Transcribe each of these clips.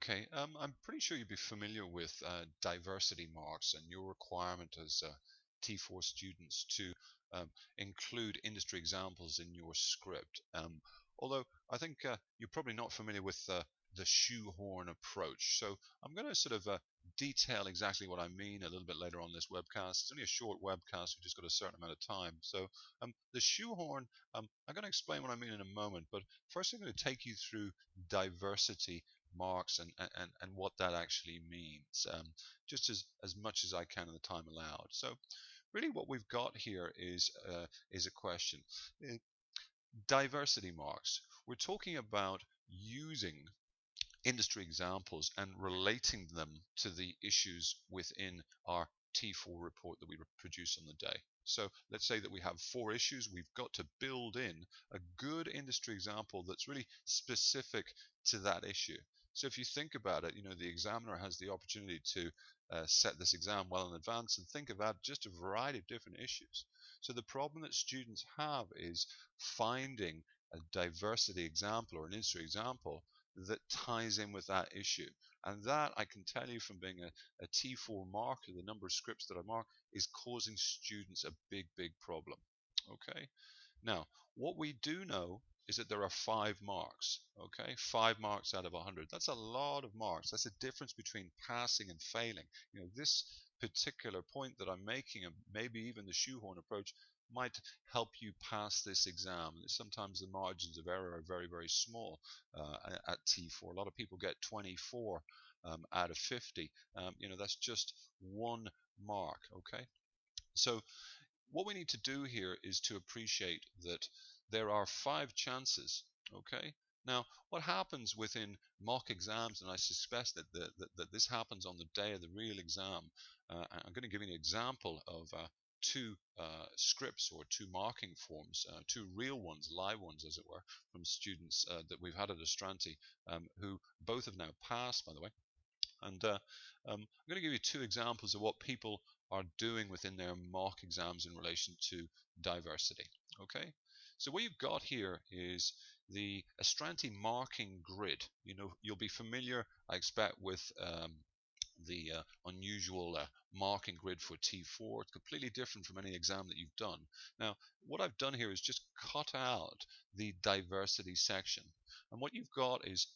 Okay, I'm pretty sure you'd be familiar with diversity marks and your requirement as T4 students to include industry examples in your script. Although I think you're probably not familiar with the shoehorn approach. So I'm going to sort of detail exactly what I mean a little bit later on this webcast. It's only a short webcast, we've just got a certain amount of time. So the shoehorn, I'm going to explain what I mean in a moment, but first I'm going to take you through diversity marks and what that actually means, just as much as I can in the time allowed. So really what we've got here is a question. Uh, Diversity marks. We're talking about using industry examples and relating them to the issues within our T4 report that we produce on the day. So let's say that we have 4 issues. We've got to build in a good industry example that's really specific to that issue. So if you think about it, the examiner has the opportunity to set this exam well in advance and think about just a variety of different issues. So the problem that students have is finding a diversity example or an industry example that ties in with that issue. And that, I can tell you from being a T4 marker, the number of scripts that I mark, is causing students a big, big problem. Okay? Now, what we do know is that there are 5 marks. Okay? 5 marks out of 100. That's a lot of marks. That's a difference between passing and failing. This particular point that I'm making, and maybe even the shoehorn approach, might help you pass this exam. Sometimes the margins of error are very, very small at T4. A lot of people get 24 out of 50. That's just 1 mark. Okay, so what we need to do here is to appreciate that there are 5 chances. Okay, now what happens within mock exams, and I suspect that this happens on the day of the real exam. I'm going to give you an example of 2 scripts or 2 marking forms, 2 real ones, live ones as it were, from students that we've had at Astranti, who both have now passed, by the way. And I'm going to give you 2 examples of what people are doing within their mock exams in relation to diversity. Okay, so what you've got here is the Astranti marking grid. You'll be familiar, I expect, with the unusual marking grid for T4. It's completely different from any exam that you've done. Now, what I've done here is just cut out the diversity section. And what you've got is,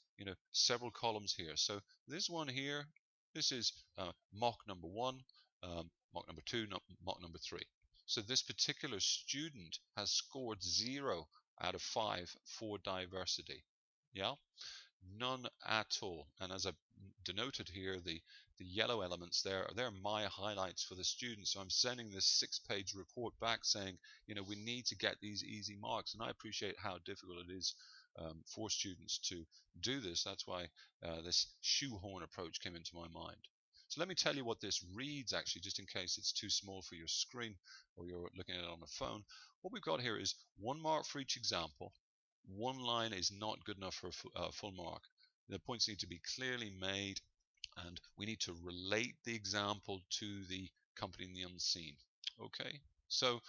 several columns here. So this one here, this is mock number 1, mock number 2, mock number 3. So this particular student has scored 0 out of 5 for diversity. Yeah? None at all. And as I've denoted here, the yellow elements there, they're my highlights for the students. So I'm sending this 6-page report back saying, we need to get these easy marks. And I appreciate how difficult it is for students to do this. That's why this shoehorn approach came into my mind. So let me tell you what this reads, actually, just in case it's too small for your screen or you're looking at it on a phone. What we've got here is 1 mark for each example. 1 line is not good enough for a full mark. The points need to be clearly made, and we need to relate the example to the company in the unseen. Okay, so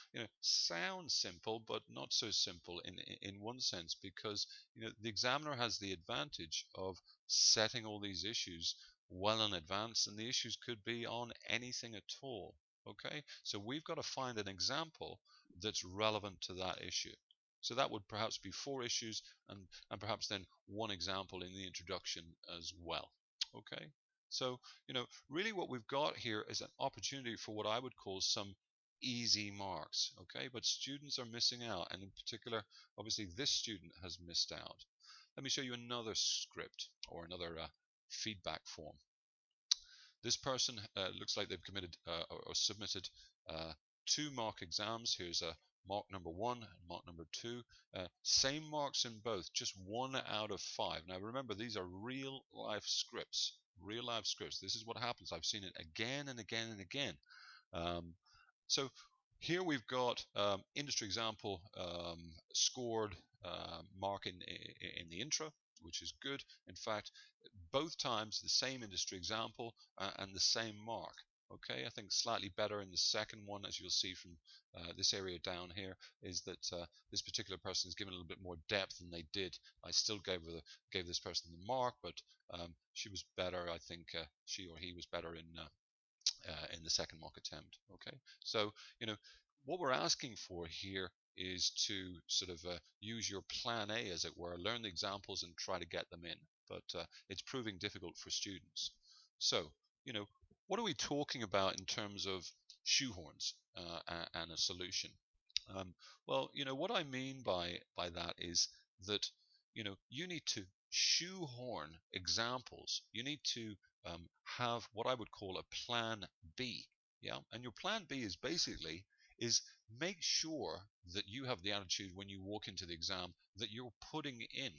sounds simple, but not so simple in one sense, because the examiner has the advantage of setting all these issues well in advance, and the issues could be on anything at all. Okay, so we've got to find an example that's relevant to that issue. So that would perhaps be 4 issues and perhaps then 1 example in the introduction as well. Okay, so really what we've got here is an opportunity for what I would call some easy marks. Okay, but students are missing out, and in particular, obviously this student has missed out. Let me show you another script or another feedback form. This person looks like they've committed or submitted 2 mock exams. Here's a mark number 1 and mark number 2. Same marks in both, just 1 out of 5. Now remember, these are real life scripts. Real life scripts. This is what happens. I've seen it again and again and again. So here we've got industry example scored mark in the intro, which is good. In fact, both times the same industry example and the same mark. Okay, I think slightly better in the second one, as you'll see from this area down here, is that this particular person is given a little bit more depth than they did. I still gave this person the mark, but she was better. I think she or he was better in the second mock attempt. Okay, so what we're asking for here is to sort of use your plan A, as it were, learn the examples and try to get them in. But it's proving difficult for students. So you know, what are we talking about in terms of shoehorns and a solution? Um, well, what I mean by that is that you need to shoehorn examples. You need to have what I would call a plan B. Yeah, and your plan B is basically is make sure that you have the attitude when you walk into the exam that you're putting in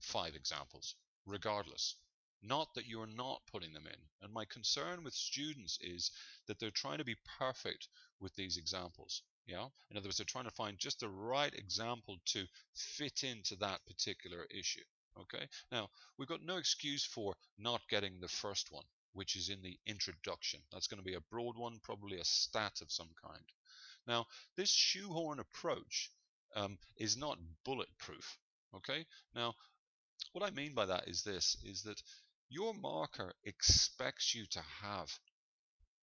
5 examples, regardless. Not that you're not putting them in. And my concern with students is that they're trying to be perfect with these examples. Yeah. In other words, they're trying to find just the right example to fit into that particular issue. Okay. Now, we've got no excuse for not getting the first one, which is in the introduction. That's going to be a broad one, probably a stat of some kind. Now, this shoehorn approach is not bulletproof. Okay. Now, what I mean by that is this, is that your marker expects you to have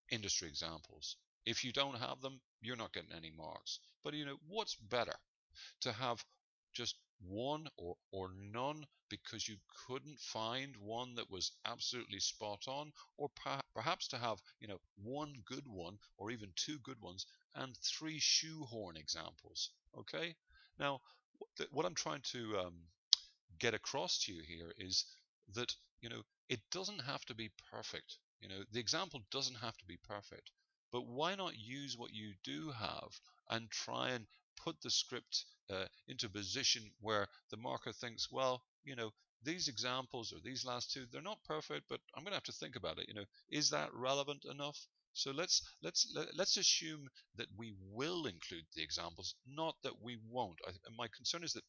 industry examples. If you don't have them, you're not getting any marks. But what's better? To have just one or none because you couldn't find one that was absolutely spot on, or perhaps to have one good one or even 2 good ones and 3 shoehorn examples. Okay, now what I'm trying to get across to you here is that it doesn't have to be perfect. The example doesn't have to be perfect, but why not use what you do have and try and put the script into a position where the marker thinks, well, these examples or these last 2, they're not perfect, but I'm going to have to think about it. Is that relevant enough? So let's assume that we will include the examples, not that we won't. My concern is that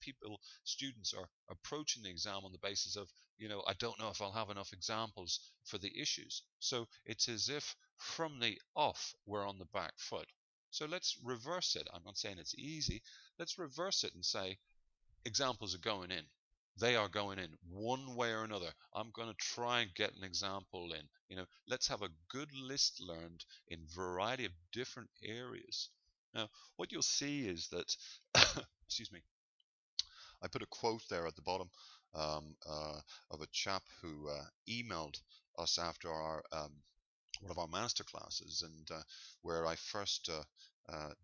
students are approaching the exam on the basis of, I don't know if I'll have enough examples for the issues. So it's as if from the off we're on the back foot. So let's reverse it. I'm not saying it's easy. Let's reverse it and say examples are going in. They are going in one way or another. I'm going to try and get an example in. Let's have a good list learned in a variety of different areas. Now, what you'll see is that, excuse me, I put a quote there at the bottom of a chap who emailed us after one of our master classes, and where I first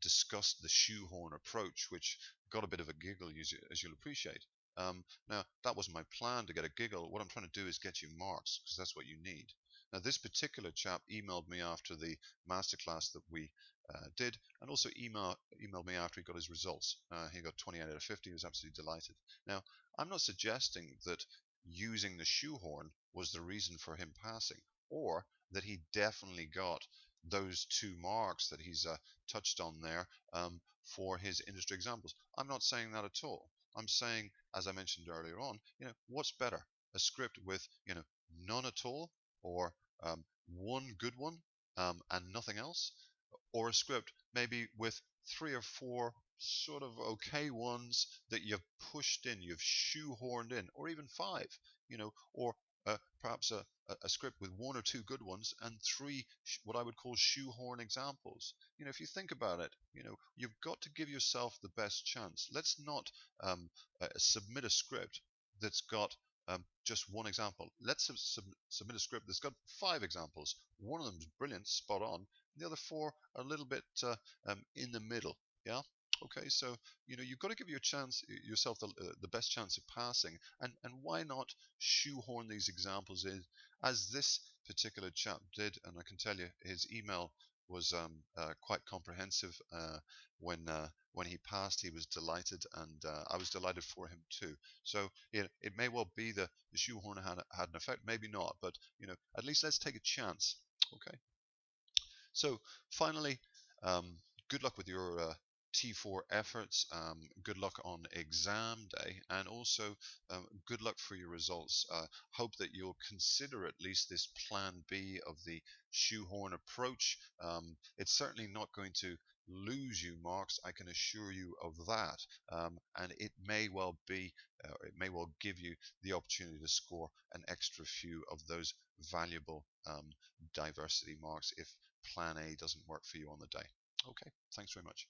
discussed the shoehorn approach, which got a bit of a giggle, as you'll appreciate. Now, that wasn't my plan to get a giggle. What I'm trying to do is get you marks, because that's what you need. Now, this particular chap emailed me after the masterclass that we did, and also emailed me after he got his results. He got 28 out of 50. He was absolutely delighted. Now, I'm not suggesting that using the shoehorn was the reason for him passing, or that he definitely got those 2 marks that he's touched on there for his industry examples. I'm not saying that at all. I'm saying, as I mentioned earlier on, what's better? A script with, none at all, or one good one and nothing else, or a script maybe with 3 or 4 sort of okay ones that you've pushed in, you've shoehorned in, or even 5, or perhaps a script with 1 or 2 good ones and 3 what I would call shoehorn examples. If you think about it, you've got to give yourself the best chance. Let's not submit a script that's got just 1 example. Let's submit a script that's got 5 examples. One of them is brilliant, spot on. The other 4 are a little bit in the middle. Yeah. Okay, so you've got to give yourself the best chance of passing, and why not shoehorn these examples in, as this particular chap did. And I can tell you his email was quite comprehensive. When he passed, he was delighted, and I was delighted for him too. So it may well be the shoehorn had an effect, maybe not, but at least let's take a chance. Okay. So finally, good luck with your T4 efforts. Good luck on exam day, and also good luck for your results. Hope that you'll consider at least this plan B of the shoehorn approach. It's certainly not going to lose you marks, I can assure you of that. And it may well give you the opportunity to score an extra few of those valuable diversity marks if plan A doesn't work for you on the day. Okay, thanks very much.